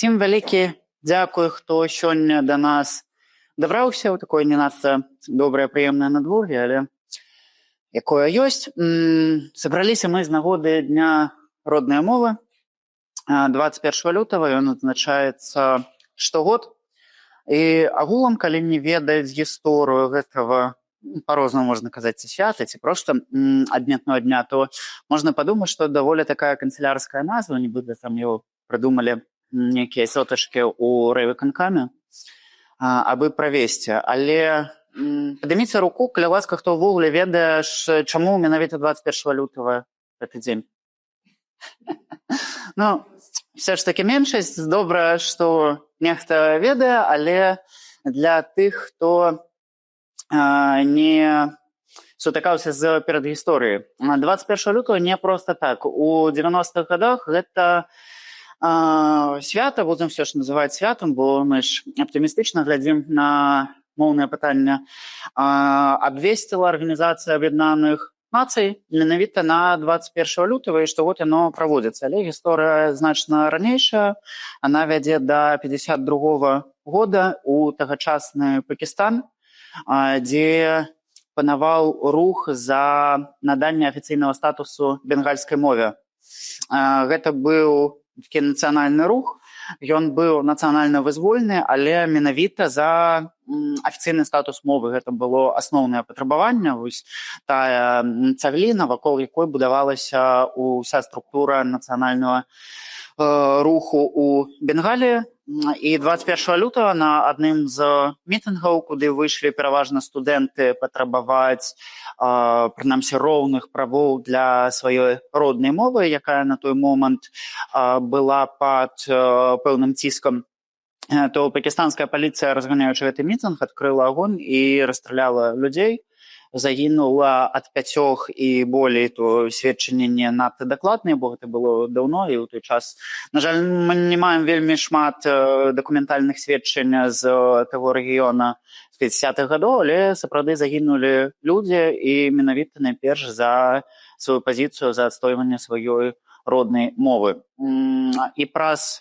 Всім вялікі дзякуй, хто сёння да нас дабраўся ў такое не надта добрае, прыемнае надвор'е, але якое ёсць. Сабраліся мы з нагоды Дня роднай мовы. 21 лютага ён адзначаецца штогод. І агулам, калі не ведаць гісторыю гэтага, па-рознаму можна казаць, ці свята, ці проста адметнага дня, то можна падумаць, што даволі такая канцылярская назва, нібыта там яго прыдумалі некія сотачкі ў райвыканкаме, абы правесці. Але падыміце руку, каля ласка, хто ўвогуле ведае, чаму менавіта 21 лютага гэты дзень. Ну, все ж таки меншасць. Добра, што нехта ведае, але для тых, хто не сутыкаўся з перадгісторыяй. 21 лютага не проста так. У 90-х годах гэта свята, будзем все ж называць святам, бо мы ж аптымістычна глядзім на моўнае пытанне, абвесціла Арганізацыя Аб'яднаных Нацый менавіта на 21 лютага, і штогод яно праводзіцца. Але гісторыя значна ранейшая, она вядзе да 52 года у тагачасны Пакістан, дзе панаваў рух за наданне афіцыйнага статусу бенгальскай мове. Гэта быў такі нацыянальны рух, ён быў нацыянальна-вызвольны, але менавіта за афіцыйны статус мовы. Гэта было асноўнае патрабаванне, вось тая цагліна, вакол якой будавалася ўся структура нацыянальнага руху ў Бенгаліі. І 21 лютага на адным з мітынгаў, куды выйшлі пераважна студэнты патрабаваць прынамсі роўных правоў для сваёй роднай мовы, якая на той момант была пад пэўным ціскам, то пакістанская паліцыя, разганяючы гэты мітынг, адкрыла агонь і расстраляла людзей. Загінула ад 5 і болей, то сведчанні не надта дакладныя, бо гэта было даўно, і ў той час, на жаль, мы не маем вельмі шмат дакументальных сведчань з таго рэгіёна з 50-х гадоў, але сапраўды загінулі людзі, і менавіта найперш за сваю пазіцыю, за адстойванне сваёй роднай мовы. І праз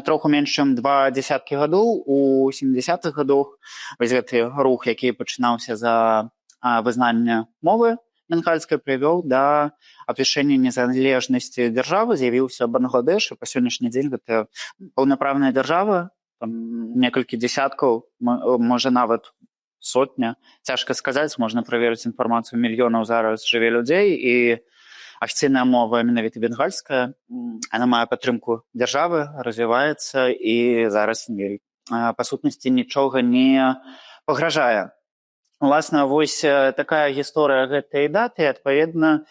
троху менш чым 2 дзесяткі гадоў, у 70-х гадоў, вось гэты рух, які пачынаўся за вызнання мовы бенгальскай, прывёў да абвяшчэння незалежнасці дзяржавы, з'явіўся Бангладэш, і па сённяшні дзень гэта паўнапраўная дзяржава, там некалькі дзесяткаў, можа нават сотня, цяжка сказаць, можна праверыць інфармацыю, мільёнаў зараз жыве людзей, і афіцыйная мова менавіта бенгальская, она мае падтрымку дзяржавы, развіваецца, і зараз па сутнасці нічога не пагражае. Уласна, вось такая гісторыя гэтай даты, адпаведна,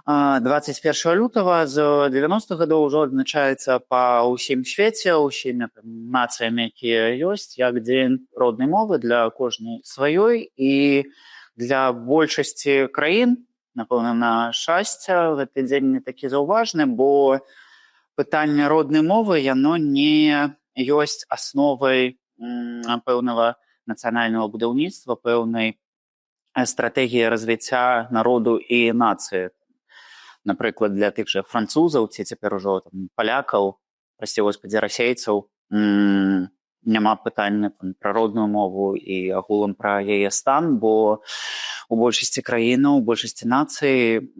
21 лютага з 90-х гадоў ўжо адзначаецца па ўсім свеце, усімі нацыямі, якія ёсць, як дзень роднай мовы для кожнай сваёй, і для большасці краін, напэўна, на шчасце, гэты дзень не такі заўважны, бо пытанне роднай мовы, яно не ёсць асновай пэўнага нацыянальнага будаўніцтва, пэўнай стратэгіі развіцця народу і нацыі. Напрыклад, для тых жа французаў ці цяпер ужо палякаў, прасці господі, расейцаў, няма пытання пра родную мову і агулам пра яе стан, бо у большасці краінаў, у большасці нацый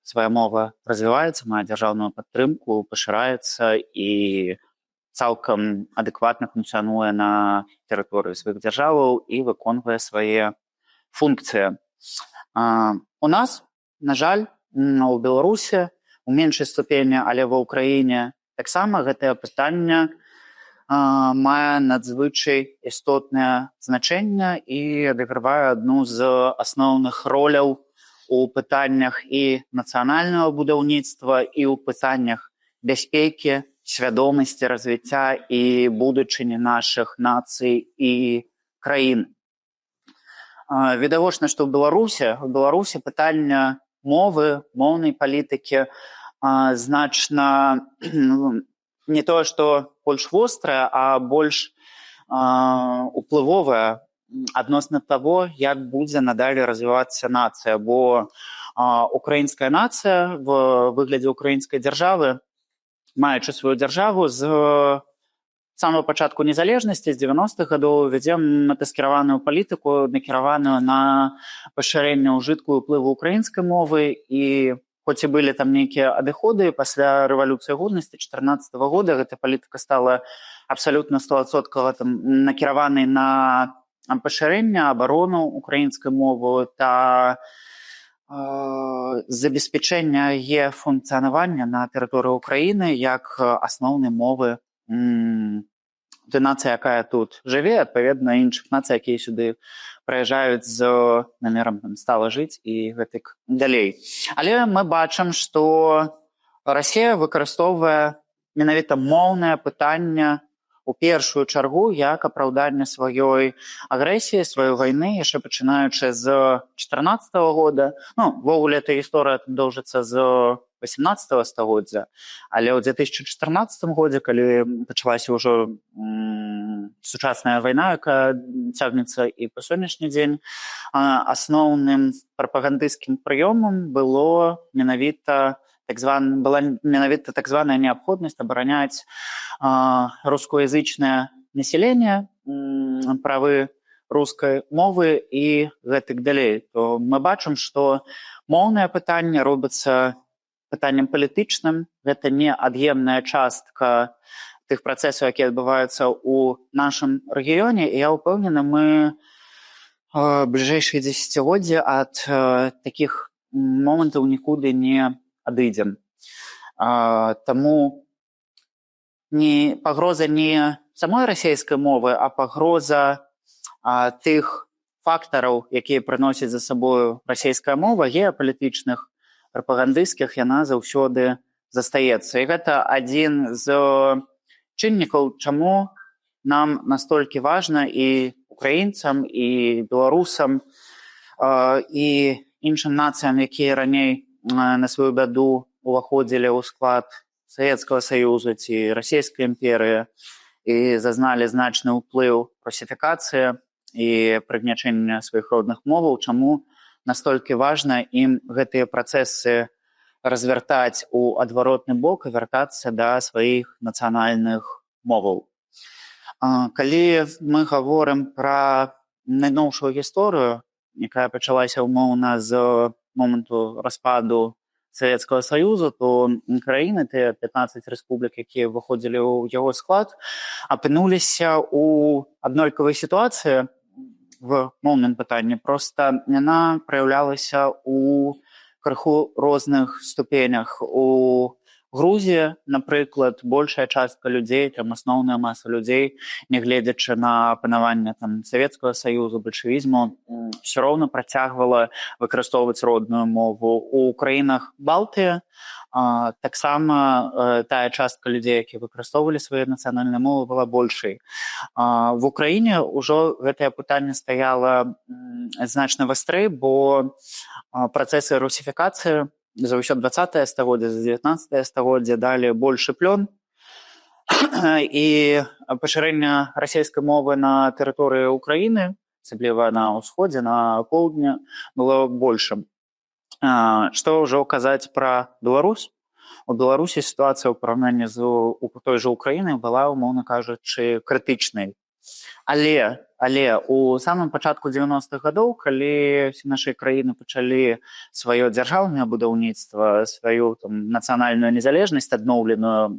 свая мова развіваецца, мае дзяржаўную падтрымку, пашыраецца і цалкам адэкватна функцыянуе на тэрыторыі сваіх дзяржаваў і выконвае свае функцыі. У нас, на жаль, у Беларусі, у меншай ступені, але ва ўкраіне таксама гэтае пытанне мае надзвычай істотнае значэнне і адыгрывае адну з асноўных роляў у пытаннях і нацыянальнага будаўніцтва, і ў пытаннях бяспекі, свядомасці развіцця і будучыні нашых нацый і краін. Відавочна, што ў Беларусі пытанне мовы, моўнай палітыкі значна не тое, што больш вострае, а больш уплывовае адносна таго, як будзе надалей развівацца нацыя, бо украінская нацыя в выглядзе украінскай дзяржавы, маючы сваю дзяржаву з самого пачатку незалежнасці, з 90-х гадоў вядзем мэтаскіраваную палітыку, накіраваную на пашырэнне ўжытку і ўплыву ўкраінскай мовы, і хоць і былі там нейкія адыходы, пасля рэвалюцыі годнасці 2014 года гэта палітыка стала абсалютна 100% накіраванай на пашырэнне, абарону украінскай мовы та забеспячэння яе функцыянавання на тэрыторыі Украіны як асноўнай мовы той нацыі, якая тут жыве, адпаведна іншых нацый, якія сюды прыязджаюць з намерам стала жыць і гэтак далей. Але мы бачым, што Расія выкарыстоўвае менавіта моўнае пытанне у першую чаргу як апраўданне сваёй агрэсіі, сваёй вайны, яшчэ пачынаючы з 2014 года. Ввогуле, эта гісторыя доўжыцца з 18 стагоддзя, але ў 2014 годзе, калі пачалася ўжо сучасная вайна, якая цягнецца і па сённяшні дзень, асноўным прапагандысцкім прыёмам была менавіта так званая неабходнасць абараняць рускоязычнае насельніцтва, правы рускай мовы і гэтак далей. То мы бачым, што моўнае пытанне робіцца пытаннем палітычным, гэта неад'емная частка тых працэсаў, якія адбываюцца ў нашым рэгіёне, і я ўпэўнены, мы бліжэйшыя дзесяцігоддзі ад такіх момантаў нікуды не адыдзем. Таму пагроза не самой расійскай мовы, а пагроза тых фактараў, якія прыносяць за сабою расійская мова, геапалітычных, прапагандысцкіх, яна заўсёды застаецца. І гэта адзін з чыннікаў, чаму нам настолькі важна і украінцам, і беларусам, і іншым нацыям, якія раней на сваю бяду уваходзілі ў склад Савецкага Саюзу ці Расійскай імперыі і зазналі значны ўплыў русіфікацыі і прыгнячэння сваіх родных моваў, чаму настолькі важна ім гэтыя працэсы развяртаць у адваротны бок і вяртацца да сваіх нацыянальных моваў. Калі мы гаворым пра найноўшую гісторыю, якая пачалася умоўна з моманту распаду Савецкага Саюзу, то краіны, тыя 15 рэспублік, якія выходзілі ў яго склад, апынуліся ў аднолькавай сітуацыі в моўным пытанні. Проста яна праяўлялася ў крыху розных ступенях. У Грузії, напрыклад, большая частка людзей, там асноўная маса людзей, нягледзячы на панаванне Савецкага Саюзу, бальшавізму, ўсё роўна працягвала выкарыстоўваць родную мову. У краінах Балтыі таксама тая частка людзей, якія выкарыстоўвалі свае нацыянальныя мовы, была большай. В Украіне ўжо гэтае пытанне стаяла значна вастрэй, бо працэсы русіфікацыі за ўсё 20-е стагоддзе, за 19-е стагоддзе далі большы плён, і пашырэнне расійскай мовы на тэрыторыі Украіны, асабліва на ўсходзе, на поўдні, было большым. Што ўжо казаць пра Беларусь? У Беларусі сітуацыя ў параўнанні з той жа Украінай была, умоўна кажучы, крытычнай. Але у самым пачатку 90-х гадоў, калі нашы краіны пачалі сваё дзяржаўнае будаўніцтва, сваю нацыянальную незалежнасць адноўленую,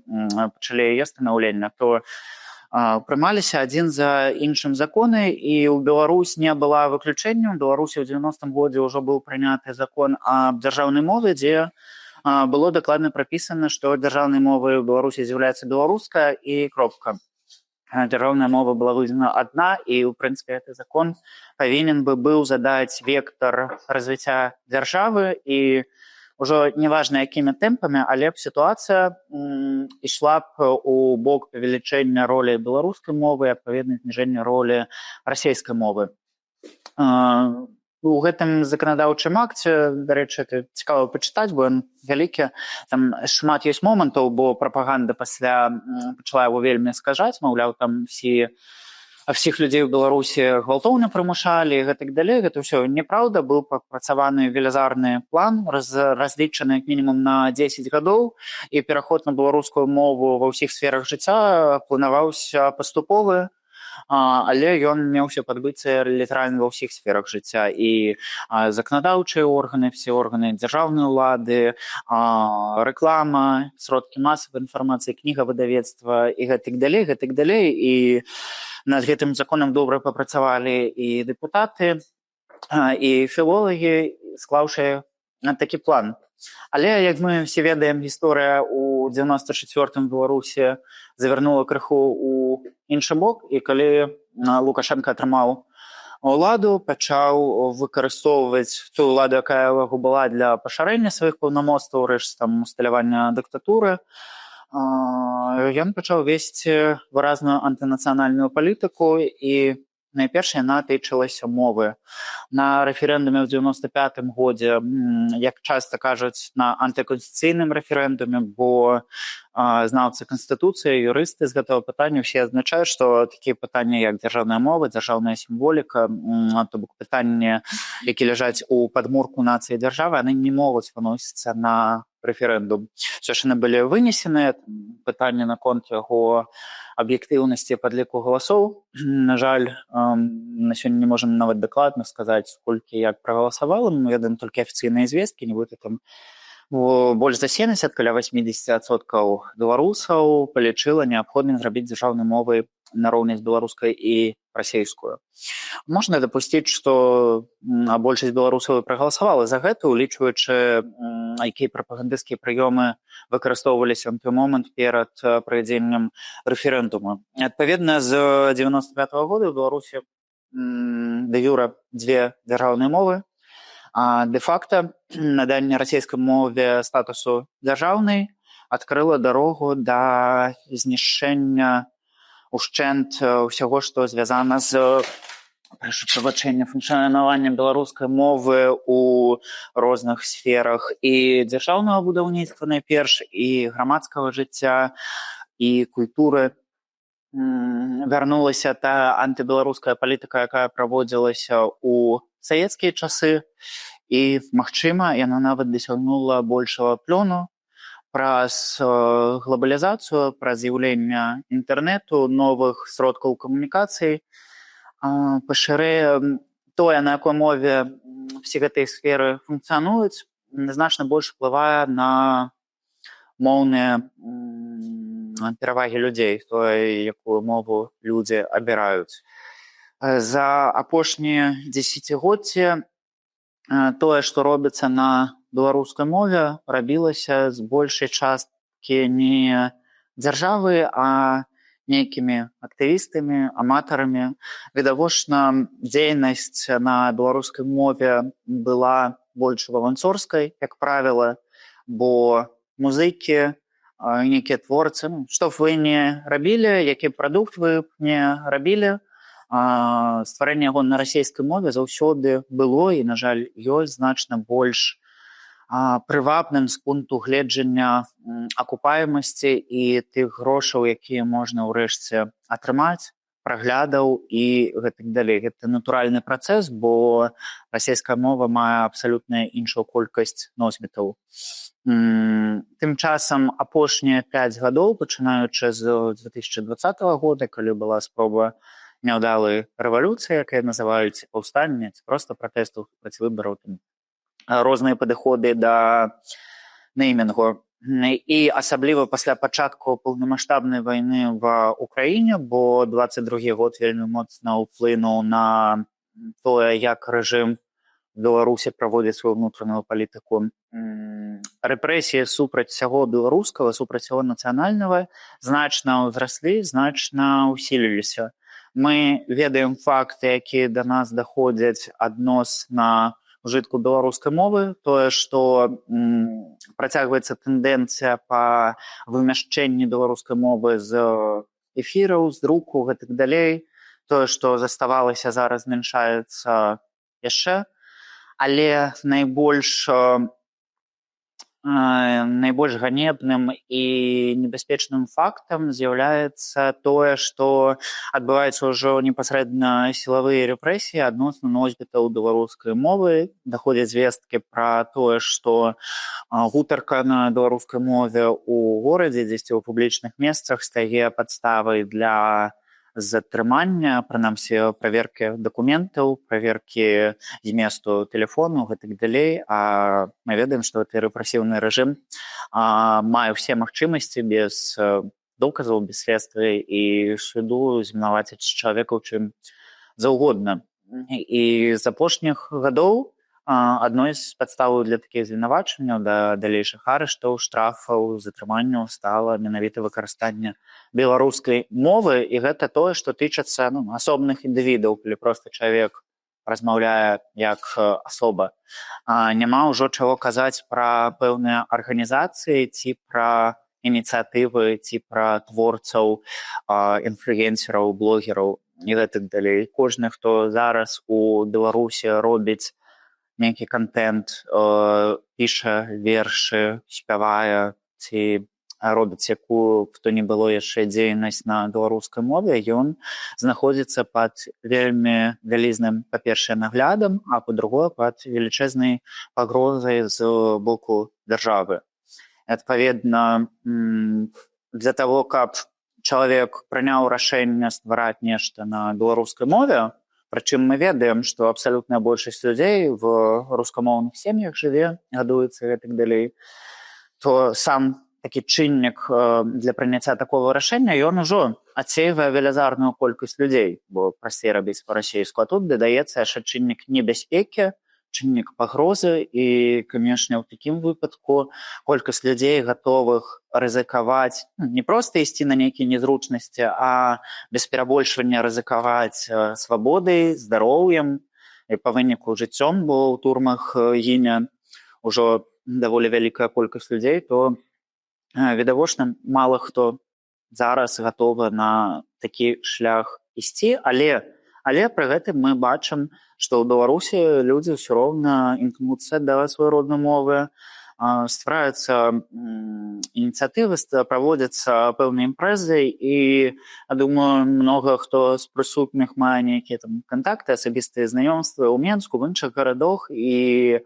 пачалі яе станаўленне, то прымаліся адзін за іншым законы, і ў Беларусь не была выключэннем. У Беларусі ў 90-м годзе ўжо быў прыняты закон аб дзяржаўнай мове, дзе было дакладна прапісана, што дзяржаўнай мовай у Беларусі з'яўляецца беларуская і кропка. Дзяржаўная мова была вызначана адна, і, ў прынцыпе, гэты закон павінен быў задаць вектар развіцця дзяржавы, і ўжо неважна, якімі тэмпамі, але б сітуацыя ішла б у бок павелічэння ролі беларускай мовы, адпаведна зніжэння ролі расійскай мовы. У гэтым заканадаўчым акце, дарэчы, это цікава пачытаць, бо ён вялікі, там шмат ёсць момантаў, бо прапаганда пасля пачала яго вельмі скажаць, маўляў, там всі всіх людзей у Беларусі гвалтоўна прымушалі і гэтак далей. Гэта ўсё няпраўда. Быў прапрацаваны велізарны план, разлічаны як мінімум на 10 гадоў, і пераход на беларускую мову ва ўсіх сферах жыцця планаваўся паступовы, але ён меўся падбыцца літаральна ва ўсіх сферах жыцця. І заканадаўчыя органы, все органы дзяржаўнай улады, рэклама, сродкі масавай інфармацыі, кнігавыдавецтва і гэтак далей. І над гэтым законам добра папрацавалі і дэпутаты, і філолагі, склаўшы такі план. Але, як мы все ведаем, гісторыя ў 94-м Беларусі завярнула крыху ў іншы бок, і калі Лукашенко атрымаў уладу, пачаў выкарыстоўваць тую ўладу, якая ў яго была, для пашырэння сваіх паўнамоцтваў, рэшт там усталявання дыктатуры. Ён пачаў весці выразную антынацыянальную палітыку, і найперш яна тычылася мовы. На рэферэндуме ў 95-м годзе, як часта кажуць, на антыканстытуцыйным рэферэндуме, бо знаўцы канстытуцыі, юрысты з гэтага пытання ўсе адзначаюць, што такія пытанні, як дзяржаўная мова, дзяржаўная сімволіка, то бок пытанні, якія ляжаць у падмурку нацыі і дзяржавы, яны не могуць выносіцца на рэферэндум. Все ж яны былі вынесеныя, пытанні наконт яго аб'ектыўнасці падліку галасоў. На жаль, на сёння не можам нават дакладна сказаць, колькі як прагаласавала. Мы ведаем толькі афіцыйныя звесткі, нібыта там больш за 70, каля 80% беларусаў палічыла неабходным зрабіць дзяржаўнай мовай нароўні з беларускай і расейскую. Можна дапусціць, што большасць беларусаў прагаласавала за гэта, улічваючы, якія прапагандысцкія прыёмы выкарыстоўваліся ў той момант перад правядзеннем рэферэндума. Адпаведна, з 95-го года ў Беларусі дэ-юрэ дзве дзяржаўныя мовы, а дэ-факта наданне расейскай мове статусу дзяржаўнай адкрыла дарогу да знішчэння ушчэнт усяго, што звязана з функцыянаваннем беларускай мовы ў розных сферах і дзяржаўнага будаўніцтва найперш, і грамадскага жыцця, і культуры. Вярнулася та антыбеларуская палітыка, якая праводзілася ў савецкія часы, і, магчыма, яна нават дасягнула большага плёну праз глобалізацыю, праз з'яўленне інтэрнэту, новых сродкаў камунікацыі, пашырэе тое, на якой мове все гэтыя сферы функцыянуюць, значна больш уплывае на моўныя перавагі людзей, тое, якую мову людзі абіраюць. За апошнія дзесяцігоддзі тое, што робіцца на беларускай мове, рабілася з большай часткі не дзяржавы, а нейкімі актывістамі, аматарамі. Відавочна, дзейнасць на беларускай мове была больш валанцёрскай, як правіла, бо музыкі, нейкія творцы, што б вы не рабілі, які прадукт вы б не рабілі, стварэнне яго на расейскай мове заўсёды было і, на жаль, ёсць значна больш прывабным з пункту гледжання акупаемасці і тых грошаў, якія можна ўрэшце атрымаць, праглядаў і гэтак далей. Гэта натуральны працэс, бо расейская мова мае абсалютна іншую колькасць носьбітаў. Тым часам апошнія 5 гадоў, пачынаючы з 2020 года, калі была спроба няўдалай рэвалюцыі, якая называюць паўстанне, ці проста пратэстаў проці выбараў, розныя падыходы да неймінгу. І асабліва пасля пачатку паўнамаштабнай вайны ва ўкраіне, бо 22 год вельмі моцна ўплынуў на тое, як рэжым Беларусі праводзіць сваю ўнутраную палітыку. Рэпрэсіі супраць усяго беларускага, супраць усяго нацыянальнага значна ўзраслі, значна ўсіліліся. Мы ведаем факты, якія да нас даходзяць адносна ўжытку беларускай мовы, тое, што працягваецца тэндэнцыя па вымяшчэнні беларускай мовы з эфіраў, з друку, гэтак далей. Тое, што заставалася, зараз змяншаецца яшчэ. Але найбольш найбольш ганебным і небяспечным фактам з'яўляецца тое, што адбываюцца ўжо непасрэдна сілавыя рэпрэсіі адносна носьбітаў беларускай мовы. Даходзяць звесткі пра тое, што гутарка на беларускай мове ў горадзе, дзесьці ў публічных месцах стае падставай для затрымання, прынамсі праверкі дакументаў, праверкі зместу тэлефону, гэтак далей. А мы ведаем, што гэты рэпрэсіўны рэжым мае ўсе магчымасці без доказаў, без следства і суду звінаваціць чалавека ў чым заўгодна. І з апошніх гадоў адной з падставаў для такіх звінавачанняў да далейшых арыштаў, штрафаў, затрыманняў стала менавіта выкарыстанне беларускай мовы, і гэта тое, што тычыцца асобных індывідаў, калі проста чалавек размаўляе як асоба. Няма ўжо чаго казаць пра пэўныя арганізацыі ці пра ініцыятывы, ці пра творцаў, інфлюенсераў, блогераў і гэтак далей. Кожны, хто зараз у Беларусі робіць нейкі контент, піша вершы, спявае ці робіць якую б то ні было яшчэ дзейнасць на беларускай мове, ён знаходзіцца пад вельмі вялізным, па-першае, наглядам, а па-другое, пад велічэзнай пагрозай з боку дзяржавы. Адпаведна, для таго, каб чалавек прыняў рашэнне ствараць нешта на беларускай мове, прычым мы ведаем, што абсалютная большасць людзей в рускамоўных сем'ях жыве, гадуецца і гэтак далей, то сам такі чыннік для прыняцця такого рашэння, ён ужо адсейвае велізарную колькасць людзей, бо прасцей рабіць па-расейску. А тут дадаецца яшчэ чыннік небяспекі, чыннік пагрозы і, канешне, ў такім выпадку колькасць людзей гатовых рызыкаваць, не проста ісці на нейкія незручнасці, а без перабольшвання рызыкаваць свабодай, здароўем і па выніку жыццём, бо ў турмах гіне ўжо даволі вялікая колькасць людзей, то відавочна мала хто зараз гатовы на такі шлях ісці, але пры гэтым мы бачым, што ў Беларусі людзі ўсё роўна імкнуцца да сваёй роднай мовы, ствараюцца ініцыятывы, праводзяцца пэўныя імпрэзы, і, я думаю, многа хто з прысутных мае нейкія там кантакты, асабістыя знаёмствы ў Менску, в іншых гарадах, і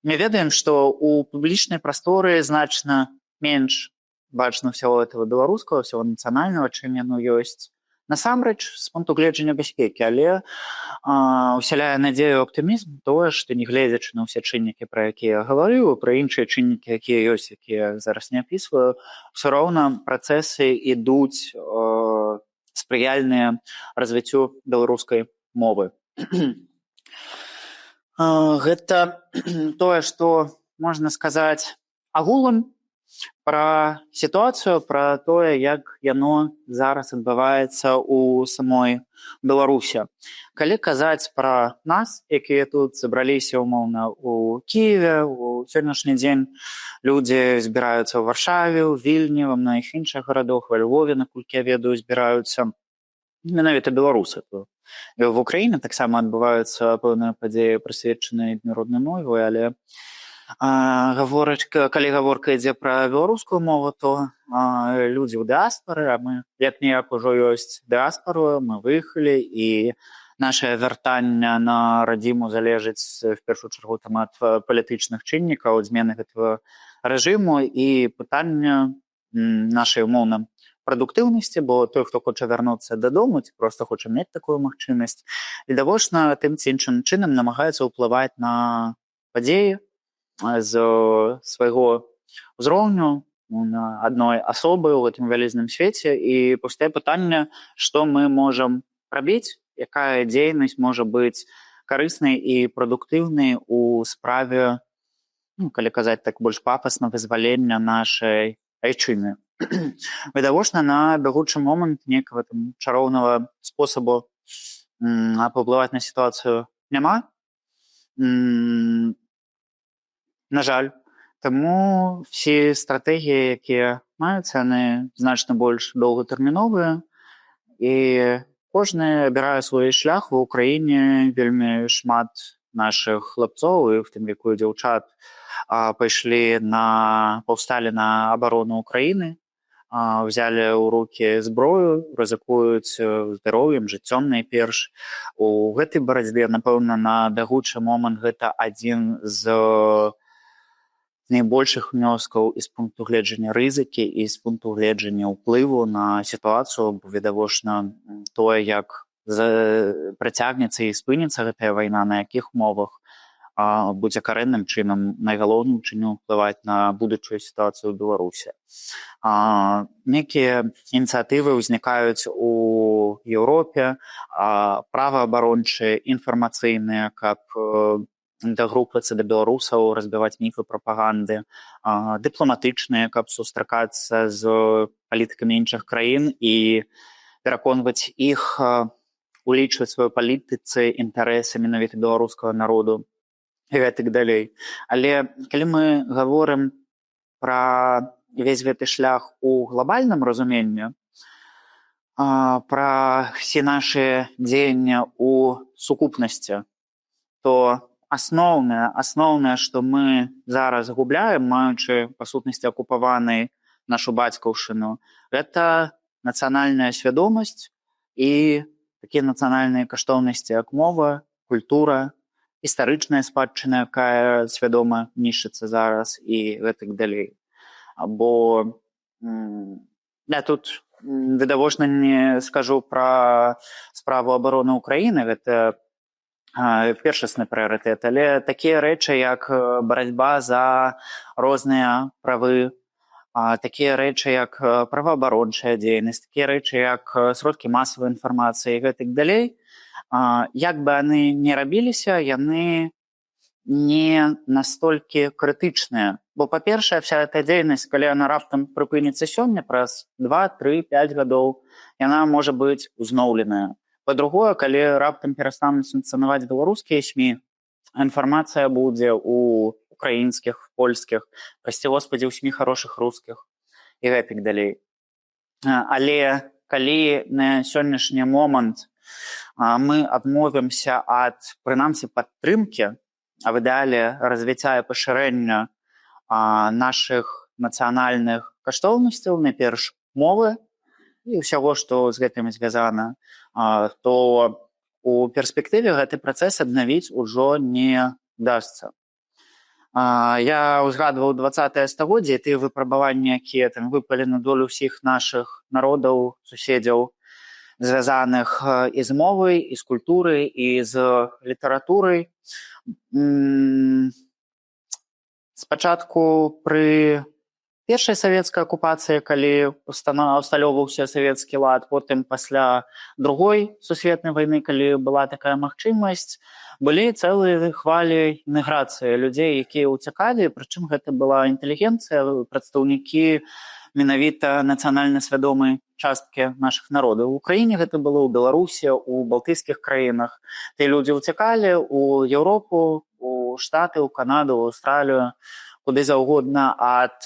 мы ведаем, што ў публічнай прасторы значна менш бачна ўсяго этого беларускага, ўсяго нацыянальнага, чым яно ёсць насамрэч з пункту гледжання бяспекі, але усяляе надзею аптымізм тое, што нягледзячы на ўсе чыннікі, пра якія я гаварыў, пра іншыя чыннікі, якія ёсць, якія зараз не апісваю, ўсё роўна працэсы ідуць спрыяльныя развіццю беларускай мовы. Гэта тое, што можна сказаць агулам пра сітуацыю, пра тое, як яно зараз адбываецца ў самой Беларусі. Калі казаць пра нас, якія тут сабраліся умоўна ў Кіеве, у сённяшні дзень людзі збіраюцца ў Варшаве, ў Вільні, ва многіх іншых гарадах, ва Львове, наколькі я ведаю, збіраюцца менавіта беларусы. І в Украіне таксама адбываюцца пэўныя падзеі, прысвечаныя міжнароднай мове, але калі гаворка ідзе пра беларускую мову, то людзі ў дыаспары, а мы як-ніяк ужо ёсць дыаспару, мы выехалі, і нашае вяртанне на радзіму залежыць в першую чаргу там ад палітычных чыннікаў, змены гэтага рэжыму і пытання нашай умоўна прадуктыўнасці, бо той, хто хоча вярнуцца дадому, ці проста хоча мець такую магчымасць, відавочна тым ці іншым чынам намагаецца ўплываць на падзеі з свайго ўзроўню адной асобы ў гэтым вялізным свеце, і паўстае пытанне, што мы можам рабіць, якая дзейнасць можа быць карыснай і прадуктыўнай у справе, калі казаць так больш пафасна, вызвалення нашай айчыны. Відавочна, на бягучы момант нейкага там чароўнага спосабу паўплываць на сітуацыю няма. На жаль. Таму всі стратэгіі, якія маюцца, яны значна больш доўгатэрміновыя, і кожны абірае свой шлях. У Ўкраіне вельмі шмат нашых хлапцоў, і в тым ліку дзяўчат, паўсталі на абарону Украіны, взялі ў рукі зброю, рызыкуюць здароўем, жыццём найперш. У гэтай барацьбе, напэўна, на бягучы момант гэта адзін з найбольшых внёскаў і з пункту гледжання рызыкі, і з пункту гледжання ўплыву на сітуацыю, бо відавочна тое, як працягнецца і спыніцца гэтая вайна, на якіх умовах, будзе карэнным чынам, найгалоўным чынам ўплываць на будучую сітуацыю ў Беларусі. Некія ініцыятывы ўзнікаюць у Еўропе, праваабарончыя, інфармацыйныя, каб дагрупвацца да беларусаў, разбіваць міфы прапаганды, дыпламатычныя, каб сустракацца з палітыкамі іншых краін і пераконваць іх улічваць сваёй палітыцы інтарэсы менавіта беларускага народу і гэтак далей. Але калі мы гаворым пра весь гэты шлях у глобальным разуменні, пра ўсе нашы дзеянні ў сукупнасці, то асноўнае, што мы зараз губляем, маючы, па сутнасці, акупаванай нашу бацькаўшчыну, гэта нацыянальная свядомасць і такія нацыянальныя каштоўнасці, як мова, культура, гістарычная спадчына, якая свядома нішчыцца зараз і гэтак далей. Бо я тут відавочна не скажу пра справу абароны Украіны, гэта першасны прыярытэт, але такія рэчы, як барацьба за розныя правы, такія рэчы, як праваабарончая дзейнасць, такія рэчы, як сродкі масавай інфармацыі і гэтак далей, як бы яны не рабіліся, яны не настолькі крытычныя. Бо, па-першае, вся эта дзейнасць, калі яна раптам прыпыніцца сёння, праз 2, 3, 5 гадоў, яна можа быць узноўленая. Па-другое, калі раптам перастануць функцыянаваць беларускія СМІ, інфармацыя будзе ў украінскіх, польскіх, прасці Господі, ў СМІ хорошых рускіх і гэтак далей. Але калі на сённяшні момант мы адмовімся ад, прынамсі, падтрымкі, а в ідэале развіцця і пашырэння нашых нацыянальных каштоўнасцяў, найперш мовы і ўсяго, што з гэтым звязана, то у перспектыве гэты працэс аднавіць ужо не дасца. Я ўзгадваў 20-е стагоддзе, тыя выпрабаванні, якія там выпалі на долю ўсіх нашых народаў, суседзяў, звязаных і з мовай, і з культурай, і з літаратурай. Спачатку пры першай савецкай акупацыі, калі усталёўваўся савецкі лад, потым пасля другой сусветнай вайны, калі была такая магчымасць, былі цэлыя хвалі эміграцыі людзей, якія ўцякалі, прычым гэта была інтэлігенцыя, прадстаўнікі менавіта нацыянальна свядомай часткі нашых народаў. У Украіне гэта было, у Беларусі, у балтыйскіх краінах. Тыя людзі ўцякалі ў Еўропу, у Штаты, у Канаду, у Аўстралію, куды заўгодна ад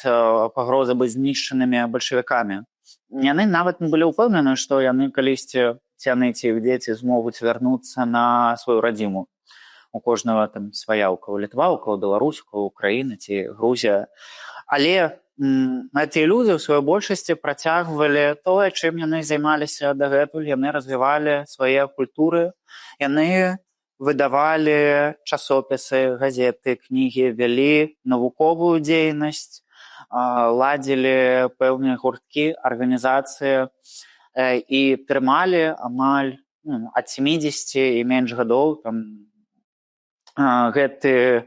пагрозы быць знішчанымі бальшавікамі. Яны нават не былі ўпэўнены, што яны калісьці, ці яны, ці іх дзеці змогуць вярнуцца на сваю радзіму. У кожнага там свая, у каго Літва, у каго Беларусь, у каго Украіна ці Грузія. Але ці людзі ў сваёй большасці працягвалі тое, чым яны займаліся дагэтуль, яны развівалі свае культуры, яны выдавалі часопісы, газеты, кнігі, вялі навуковую дзейнасць, ладзілі пэўныя гурткі, арганізацыі і трымалі амаль ад 70 і менш гадоў там гэты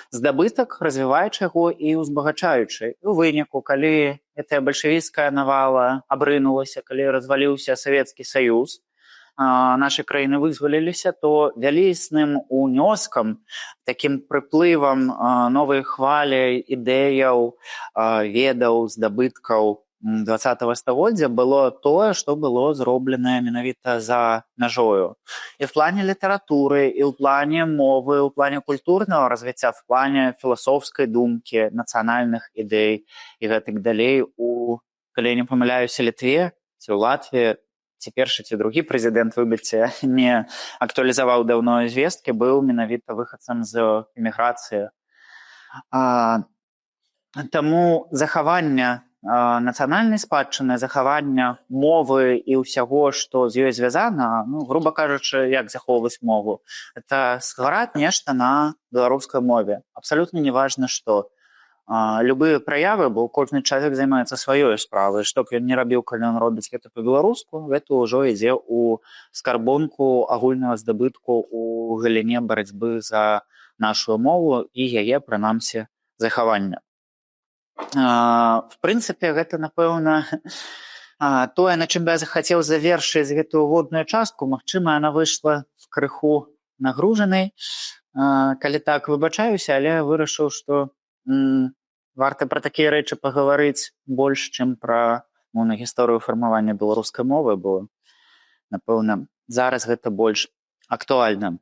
здабытак, развіваючы яго і ўзбагачаючы. У выніку, калі гэтая бальшавіцкая навала абрынулася, калі разваліўся Савецкі Саюз, нашы краіны вызваліліся, то вялісным унёскам, такім прыплывам новай хвалі ідэяў, ведаў, здабыткаў 20-го стагоддзя было тое, што было зробленае менавіта за мяжою. І в плане літаратуры, і ў плане мовы, ў плане культурнага развіцця, в плане філасофскай думкі, нацыянальных ідэй і гэтак далей. Калі я не памыляюся, Літве ці ў Латвіі, ці першы, ці другі прэзідэнт, выбачце, не актуалізаваў даўно звесткі, быў менавіта выхадцам з эміграцыі. Таму захаванне нацыянальнай спадчыны, захавання мовы і ўсяго, што з ёй звязана, ну, груба кажучы, як захоўваць мову, это ствараць нешта на беларускай мове. Абсалютна не важна, што. Любыя праявы, бо кожны чалавек займаецца сваёй справай. Што б ён не рабіў, калі ён робіць гэта па-беларуску, гэта ўжо ідзе ў скарбонку агульнага здабытку ў галіне барацьбы за нашу мову і яе, прынамсі, захавання. В прынцыпе, гэта, напэўна, тое, на чым я захацеў завершыць гэтую ўводную частку. Магчыма, яна выйшла крыху нагружанай. Калі так, выбачаюся, але вырашыў, што варта пра такія рэчы пагаварыць больш, чым пра гісторыю фармавання беларускай мовы, бо, напэўна, зараз гэта больш актуальна.